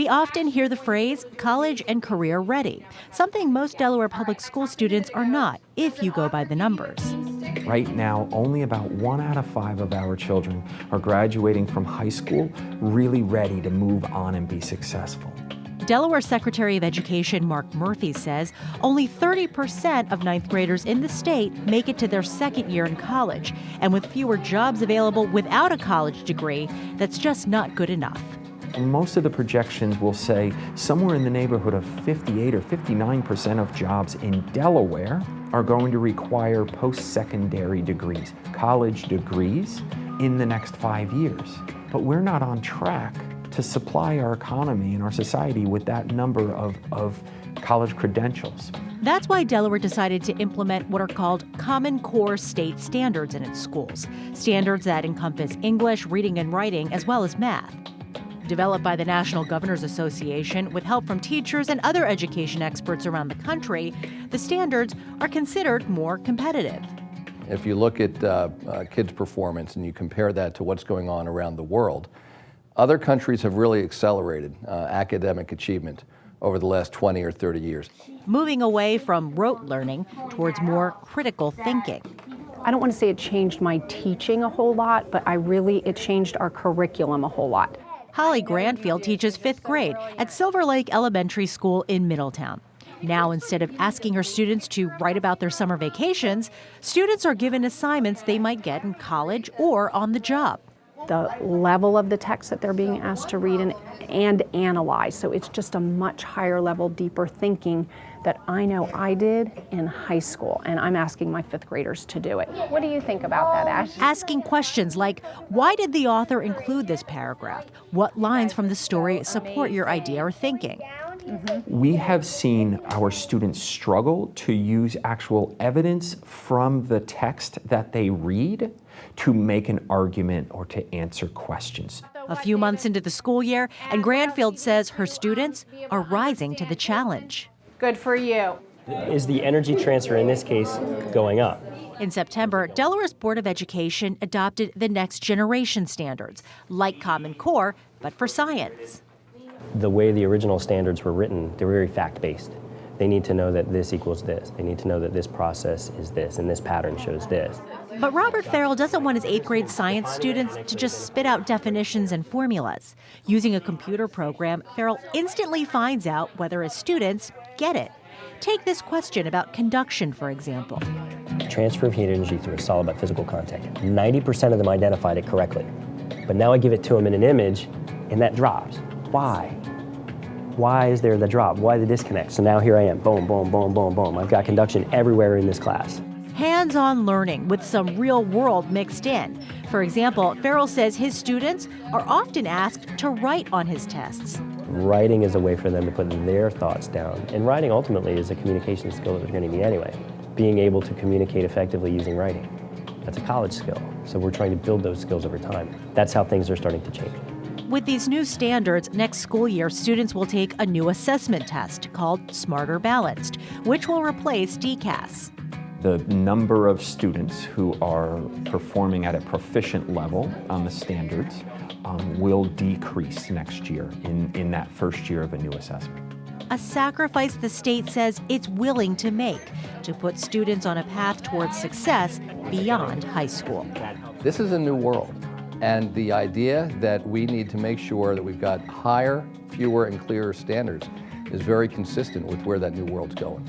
We often hear the phrase college and career ready, something most Delaware public school students are not, if you go by the numbers. Right now, only about 1 out of 5 of our children are graduating from high school really ready to move on and be successful. Delaware Secretary of Education Mark Murphy says only 30% of ninth graders in the state make it to their second year in college. And with fewer jobs available without a college degree, that's just not good enough. Most of the projections will say somewhere in the neighborhood of 58 or 59% of jobs in Delaware are going to require post-secondary degrees, college degrees, in the next 5 years. But we're not on track to supply our economy and our society with that number of college credentials. That's why Delaware decided to implement what are called Common Core state standards in its schools, standards that encompass English, reading and writing, as well as math. Developed by the National Governors Association with help from teachers and other education experts around the country, the standards are considered more competitive. If you look at kids' performance and you compare that to what's going on around the world, other countries have really accelerated academic achievement over the last 20 or 30 years. Moving away from rote learning towards more critical thinking. I don't want to say it changed my teaching a whole lot, but it changed our curriculum a whole lot. Holly Granfield teaches 5th grade at Silver Lake Elementary School in Middletown. Now, instead of asking her students to write about their summer vacations, students are given assignments they might get in college or on the job. The level of the text that they're being asked to read and analyze. So it's just a much higher level, deeper thinking that I know I did in high school, and I'm asking my 5th graders to do it. What do you think about that, Ash? Asking questions like, why did the author include this paragraph? What lines from the story support your idea or thinking? We have seen our students struggle to use actual evidence from the text that they read to make an argument or to answer questions. A few months into the school year, and Granfield says her students are rising to the challenge. Good for you. Is the energy transfer in this case going up? In September, Delaware's Board of Education adopted the next generation standards, like Common Core, but for science. The way the original standards were written, they were very fact-based. They need to know that this equals this. They need to know that this process is this, and this pattern shows this. But Robert Farrell doesn't want his 8th grade science students to just spit out definitions and formulas. Using a computer program, Farrell instantly finds out whether his students get it. Take this question about conduction, for example. Transfer of heat energy through a solid by physical contact. 90% of them identified it correctly. But now I give it to them in an image, and that drops. Why? Why is there the drop? Why the disconnect? So now here I am, boom, boom, boom, boom, boom. I've got conduction everywhere in this class. Hands-on learning with some real world mixed in. For example, Farrell says his students are often asked to write on his tests. Writing is a way for them to put their thoughts down. And writing ultimately is a communication skill that they're going to need anyway. Being able to communicate effectively using writing. That's a college skill. So we're trying to build those skills over time. That's how things are starting to change. With these new standards, next school year, students will take a new assessment test called Smarter Balanced, which will replace DCAS. The number of students who are performing at a proficient level on the standards will decrease next year in that first year of a new assessment. A sacrifice the state says it's willing to make to put students on a path towards success beyond high school. This is a new world. And the idea that we need to make sure that we've got higher, fewer, and clearer standards is very consistent with where that new world's going.